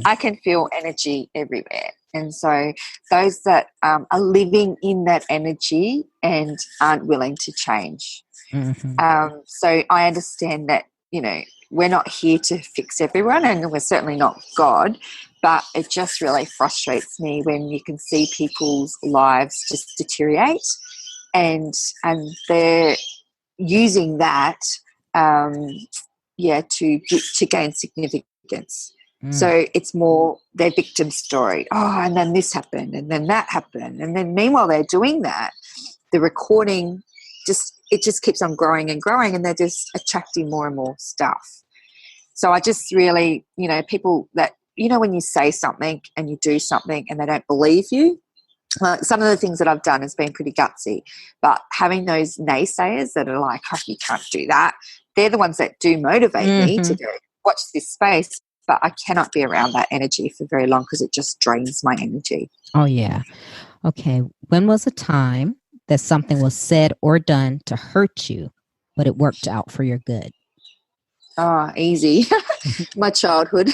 I can feel energy everywhere. And so those that are living in that energy and aren't willing to change. So I understand that, we're not here to fix everyone, and we're certainly not God, but it just really frustrates me when you can see people's lives just deteriorate, and they're using that to gain significance. So it's more their victim story. Oh, and then this happened, and then that happened, and then meanwhile they're doing that, the recording just keeps on growing and growing, and they're just attracting more and more stuff. So I just really, people that, when you say something and you do something and they don't believe you. Some of the things that I've done has been pretty gutsy, but having those naysayers that are like, oh, you can't do that, they're the ones that do motivate me to go, watch this space. But I cannot be around that energy for very long, because it just drains my energy. Oh, yeah. Okay. When was a time that something was said or done to hurt you, but it worked out for your good? Oh, easy. My childhood.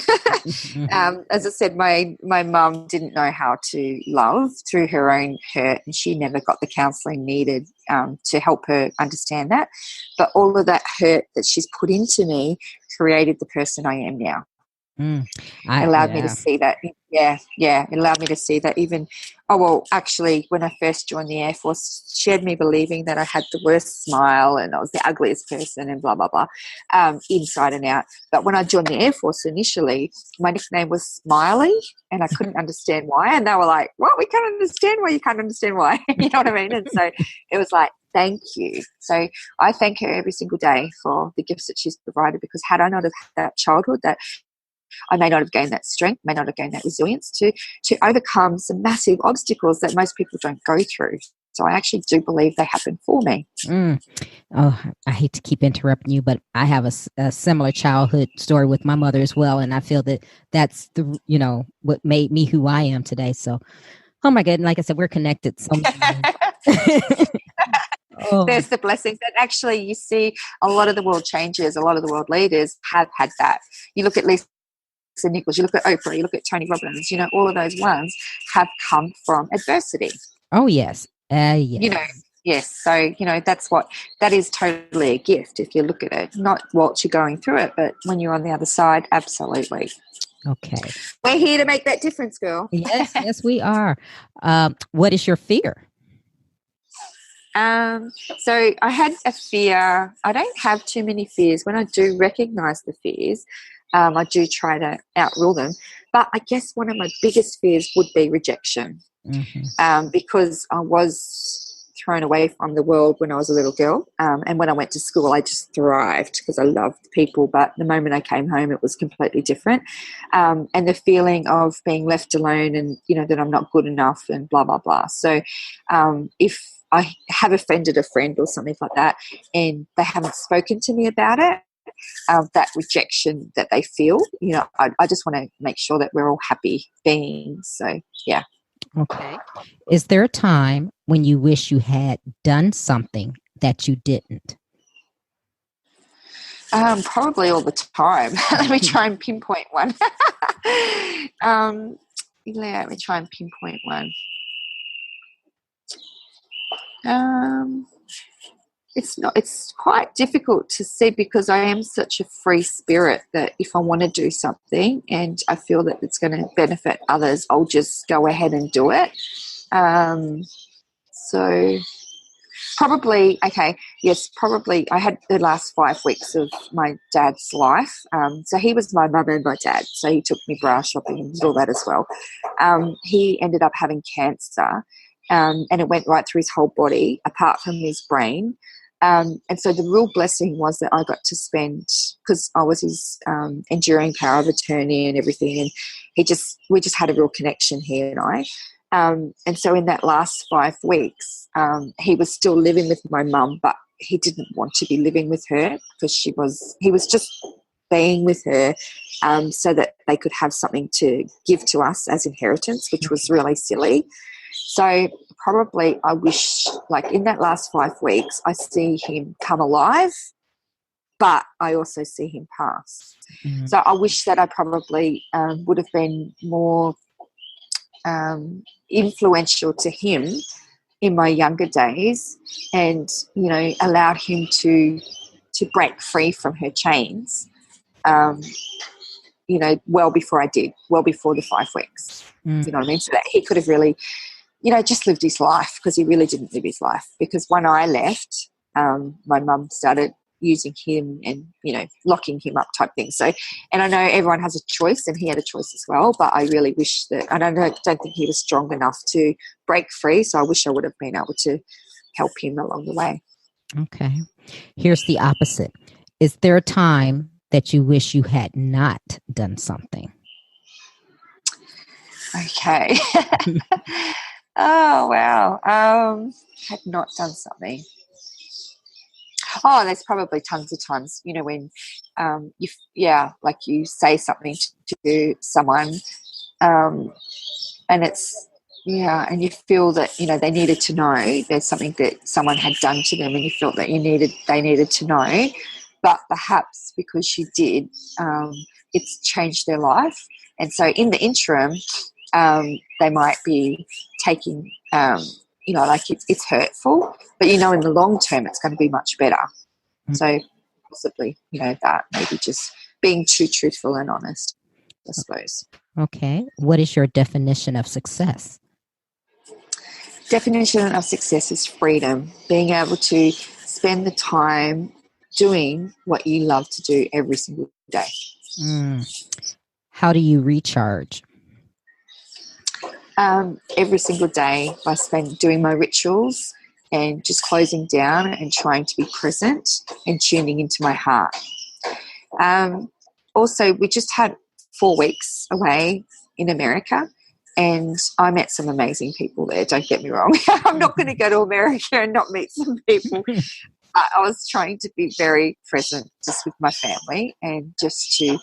As I said, my mum didn't know how to love through her own hurt, and she never got the counselling needed to help her understand that. But all of that hurt that she's put into me created the person I am now. It allowed me to see that. It allowed me to see that even, actually, when I first joined the Air Force, she had me believing that I had the worst smile and I was the ugliest person and blah, blah, blah, inside and out. But when I joined the Air Force initially, my nickname was Smiley, and I couldn't understand why. And they were like, "What? We can't understand why. You can't understand why." You know what I mean? And so it was like, thank you. So I thank her every single day for the gifts that she's provided, because had I not have had that childhood, that I may not have gained that strength, may not have gained that resilience to overcome some massive obstacles that most people don't go through. So I actually do believe they happen for me. Oh, I hate to keep interrupting you, but I have a similar childhood story with my mother as well. And I feel that that's what made me who I am today. So, oh my goodness, like I said, we're connected. So There's the blessings. And actually, you see a lot of the world changes, a lot of the world leaders have had that. You look at Lisa Nichols, you look at Oprah, you look at Tony Robbins, all of those ones have come from adversity. Oh, yes. Yes. Yes. So, that is totally a gift if you look at it, not whilst you're going through it, but when you're on the other side, absolutely. Okay. We're here to make that difference, girl. Yes, we are. What is your fear? So I had a fear. I don't have too many fears. When I do recognize the fears, I do try to outrule them. But I guess one of my biggest fears would be rejection, because I was thrown away from the world when I was a little girl. And when I went to school, I just thrived because I loved people. But the moment I came home, it was completely different. And the feeling of being left alone and, that I'm not good enough and blah, blah, blah. So if I have offended a friend or something like that and they haven't spoken to me about it, that rejection that they feel, I just want to make sure that we're all happy beings. So, yeah. Okay. Is there a time when you wish you had done something that you didn't? Probably all the time. Let me try and pinpoint one. Let me try and pinpoint one. it's quite difficult to see because I am such a free spirit that if I want to do something and I feel that it's going to benefit others, I'll just go ahead and do it. So probably, probably I had the last 5 weeks of my dad's life. So he was my mum and my dad, so he took me bra shopping and did all that as well. He ended up having cancer, and it went right through his whole body apart from his brain. And so the real blessing was that I got to spend, because I was his enduring power of attorney and everything, and we just had a real connection, he and I. And so in that last 5 weeks, he was still living with my mum, but he didn't want to be living with her because he was just being with her so that they could have something to give to us as inheritance, which was really silly. So probably I wish, like in that last 5 weeks, I see him come alive, but I also see him pass. Mm-hmm. So I wish that I probably would have been more influential to him in my younger days, and allowed him to break free from her chains. Well before I did, well before the 5 weeks. You know what I mean? So that he could have really, just lived his life, because he really didn't live his life. Because when I left, my mum started using him and, locking him up type thing. So, and I know everyone has a choice, and he had a choice as well, but I really wish that, I don't think he was strong enough to break free. So I wish I would have been able to help him along the way. Okay. Here's the opposite. Is there a time that you wish you had not done something? Okay. Oh, wow. Had not done something. Oh, there's probably tons of times, when you say something to someone, and it's, and you feel that, they needed to know there's something that someone had done to them, and you felt that they needed to know, but perhaps because you did, it's changed their life. And so in the interim, they might be taking, it's hurtful, but in the long term it's going to be much better. So possibly, that maybe just being too truthful and honest, I suppose. Okay. What is your definition of success? Definition of success is freedom, being able to spend the time doing what you love to do every single day. How do you recharge? Every single day by doing my rituals and just closing down and trying to be present and tuning into my heart. Also, we just had 4 weeks away in America, and I met some amazing people there, don't get me wrong. I'm not going to go to America and not meet some people. I was trying to be very present just with my family and just see,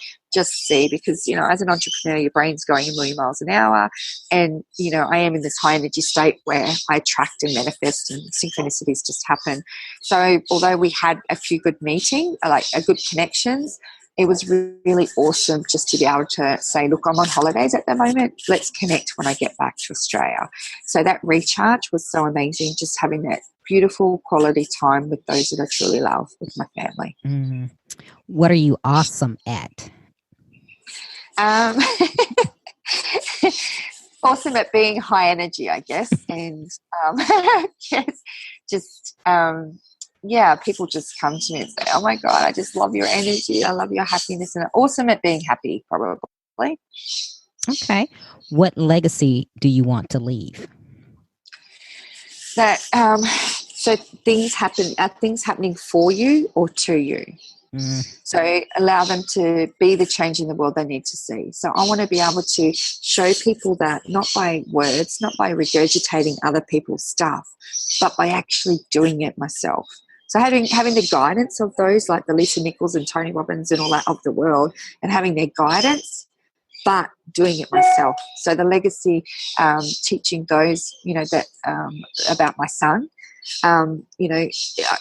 because, as an entrepreneur, your brain's going a million miles an hour, and, I am in this high energy state where I attract and manifest, and synchronicities just happen. So although we had a few good meetings, like a good connections, it was really awesome just to be able to say, look, I'm on holidays at the moment. Let's connect when I get back to Australia. So that recharge was so amazing, just having that beautiful quality time with those that I truly love, with my family. What are you awesome at? Awesome at being high energy, I guess. And people just come to me and say, oh my God, I just love your energy. I love your happiness. And awesome at being happy, probably. Okay. What legacy do you want to leave? That so things happen. Are things happening for you or to you? So allow them to be the change in the world they need to see. So I want to be able to show people that, not by words, not by regurgitating other people's stuff, but by actually doing it myself. So having the guidance of those like the Lisa Nichols and Tony Robbins and all that of the world, and having their guidance, but doing it myself. So the legacy, teaching those, that about my son.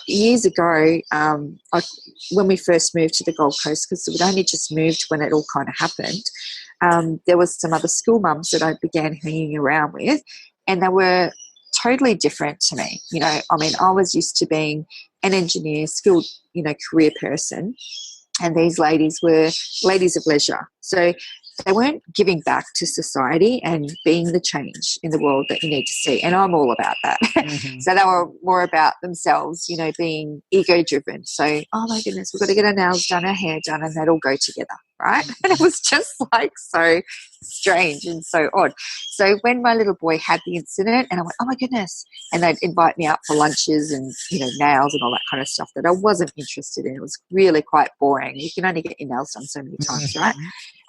Years ago, when we first moved to the Gold Coast, because we'd only just moved when it all kind of happened, there was some other school mums that I began hanging around with, and they were totally different to me. I was used to being an engineer, skilled, career person. And these ladies were ladies of leisure. So they weren't giving back to society and being the change in the world that you need to see. And I'm all about that. Mm-hmm. So they were more about themselves, being ego-driven. So, oh my goodness, we've got to get our nails done, our hair done, and that all go together, right? And it was just like so strange and so odd. So when my little boy had the incident, and I went, oh my goodness, and they'd invite me out for lunches and, nails and all that kind of stuff that I wasn't interested in. It was really quite boring. You can only get your nails done so many times, right?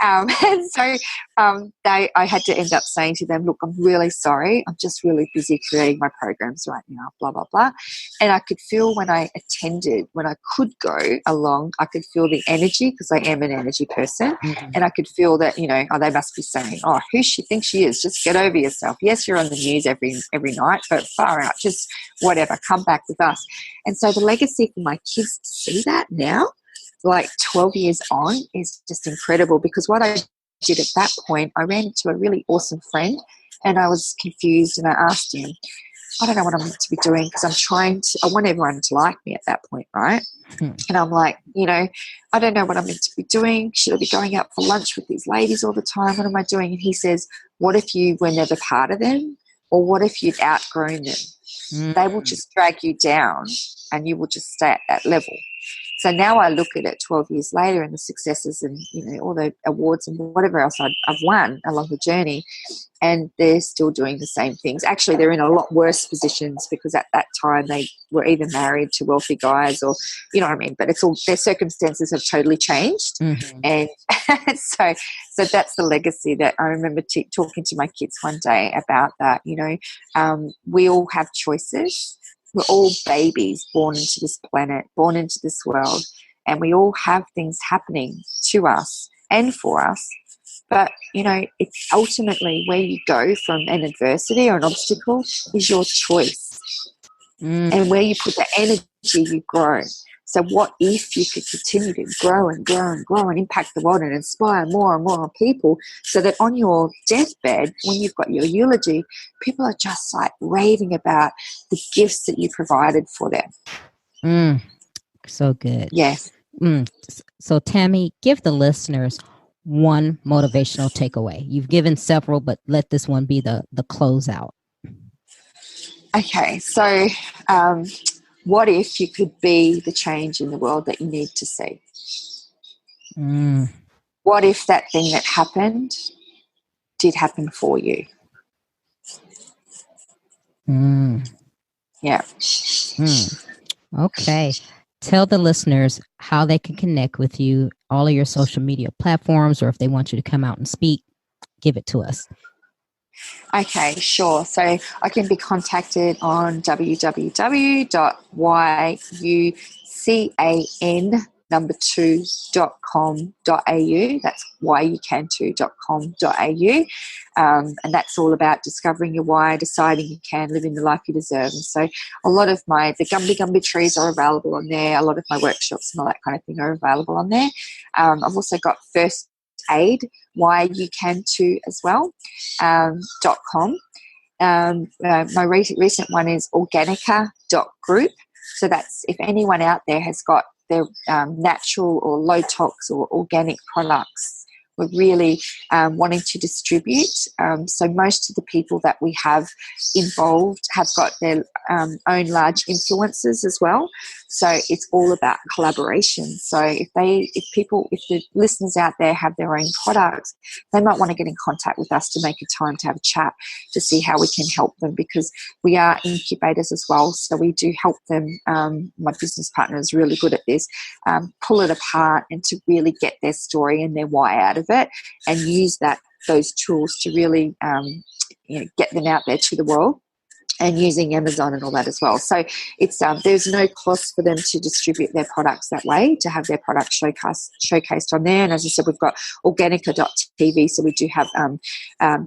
And so I had to end up saying to them, look, I'm really sorry. I'm just really busy creating my programs right now, blah, blah, blah. And I could feel when I attended, when I could go along, I could feel the energy because I am an energy person. Mm-hmm. And I could feel that, they must be saying, oh, who she thinks she is? Just get over yourself. Yes, you're on the news every night, but far out, just whatever, come back with us. And so the legacy for my kids to see that now, like 12 years on, is just incredible, because what I did at that point, I ran into a really awesome friend and I was confused, and I asked him, I don't know what I'm meant to be doing, because I want everyone to like me at that point, right? And I'm like, I don't know what I'm meant to be doing. Should I be going out for lunch with these ladies all the time? What am I doing? And he says, what if you were never part of them? Or what if you'd outgrown them? They will just drag you down and you will just stay at that level. So now I look at it 12 years later and the successes and, all the awards and whatever else I've won along the journey, and they're still doing the same things. Actually, they're in a lot worse positions, because at that time they were either married to wealthy guys or, you know what I mean? But it's all, their circumstances have totally changed. Mm-hmm. And so that's the legacy that I remember talking to my kids one day about that. We all have choices. We're all babies born into this planet, born into this world, and we all have things happening to us and for us. But, it's ultimately where you go from an adversity or an obstacle is your choice. And where you put the energy, you grow. So what if you could continue to grow and grow and grow and impact the world and inspire more and more people, so that on your deathbed, when you've got your eulogy, people are just like raving about the gifts that you provided for them. So good. Yes. So Tammy, give the listeners one motivational takeaway. You've given several, but let this one be the closeout. Okay. So, what if you could be the change in the world that you need to see? What if that thing that happened did happen for you? Yeah. Okay. Tell the listeners how they can connect with you, all of your social media platforms, or if they want you to come out and speak, give it to us. Okay, sure. So I can be contacted on www.yucan2.com.au. That's yucan2.com.au. And that's all about discovering your why, deciding you can, living the life you deserve. And so a lot of the Gumby trees are available on there. A lot of my workshops and all that kind of thing are available on there. I've also got First Aid, why you can too as well, .com. My recent one is organica.group. So that's if anyone out there has got their natural or low tox or organic products we're really wanting to distribute. So most of the people that we have involved have got their own large influencers as well. So it's all about collaboration. So if the listeners out there have their own products, they might want to get in contact with us to make a time to have a chat to see how we can help them, because we are incubators as well. So we do help them. My business partner is really good at this, pull it apart and to really get their story and their why out of it, and use those tools to really get them out there to the world, and using Amazon and all that as well. So it's there's no cost for them to distribute their products that way, to have their products showcased on there. And as I said, we've got organica.tv, so we do have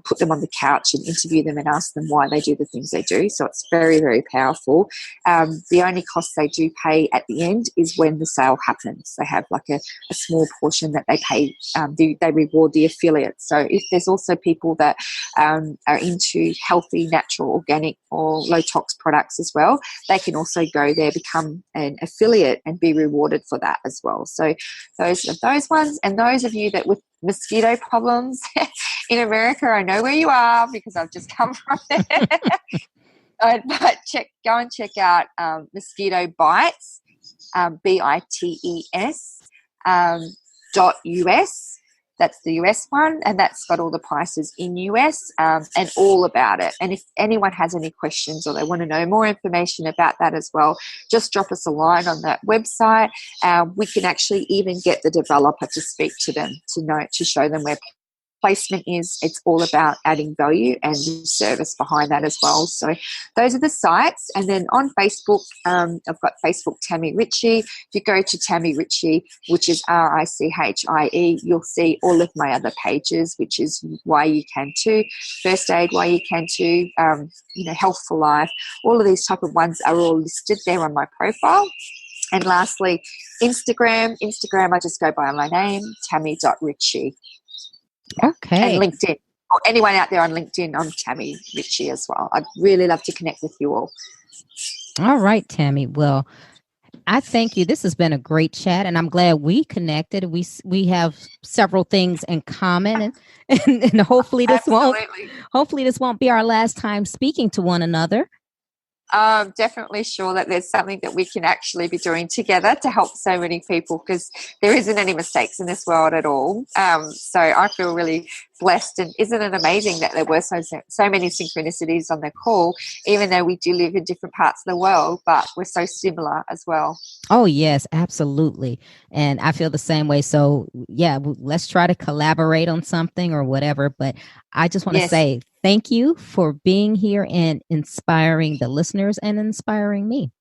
put them on the couch and interview them and ask them why they do the things they do. So it's very, very powerful. The only cost they do pay at the end is when the sale happens. They have like a small portion that they pay. They reward the affiliates. So if there's also people that are into healthy, natural, organic, or low tox products as well, they can also go there, become an affiliate and be rewarded for that as well. So those are those ones. And those of you that with mosquito problems in America, I know where you are because I've just come from there. But go and check out Mosquito Bites, BITES .US. That's the US one, and that's got all the prices in US and all about it. And if anyone has any questions or they want to know more information about that as well, just drop us a line on that website. We can actually even get the developer to speak to them to show them where placement is. It's all about adding value and service behind that as well. So those are the sites. And then on Facebook, I've got Facebook Tammy Richie. If you go to Tammy Richie, which is RICHIE, you'll see all of my other pages, which is Why You Can Too, First Aid, Why You Can Too, Health for Life. All of these type of ones are all listed there on my profile. And lastly, Instagram, I just go by my name, tammy.richie. Okay. And LinkedIn. Or anyone out there on LinkedIn, I'm Tammy Richie as well. I'd really love to connect with you all. All right, Tammy. Well, I thank you. This has been a great chat, and I'm glad we connected. We have several things in common, and hopefully this won't be our last time speaking to one another. I'm definitely sure that there's something that we can actually be doing together to help so many people, because there isn't any mistakes in this world at all. So I feel really blessed, and isn't it amazing that there were so many synchronicities on the call, even though we do live in different parts of the world, but we're so similar as well. Oh, yes, absolutely. And I feel the same way. So, yeah, let's try to collaborate on something or whatever. But I just want to say thank you for being here and inspiring the listeners and inspiring me.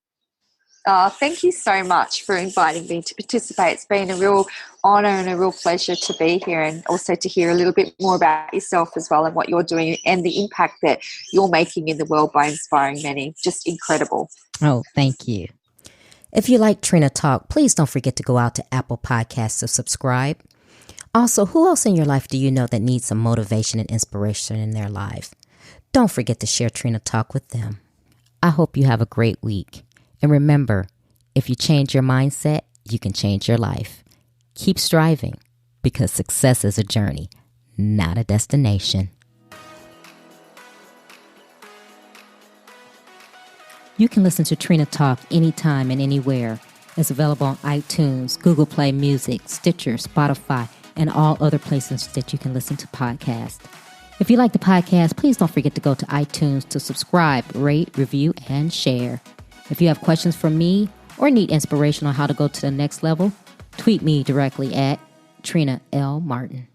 Thank you so much for inviting me to participate. It's been a real honor and a real pleasure to be here, and also to hear a little bit more about yourself as well and what you're doing and the impact that you're making in the world by inspiring many. Just incredible. Oh, thank you. If you like Trina Talk, please don't forget to go out to Apple Podcasts to subscribe. Also, who else in your life do you know that needs some motivation and inspiration in their life? Don't forget to share Trina Talk with them. I hope you have a great week. And remember, if you change your mindset, you can change your life. Keep striving, because success is a journey, not a destination. You can listen to Trina Talk anytime and anywhere. It's available on iTunes, Google Play Music, Stitcher, Spotify, and all other places that you can listen to podcasts. If you like the podcast, please don't forget to go to iTunes to subscribe, rate, review, and share. If you have questions for me or need inspiration on how to go to the next level, tweet me directly at Trina L. Martin.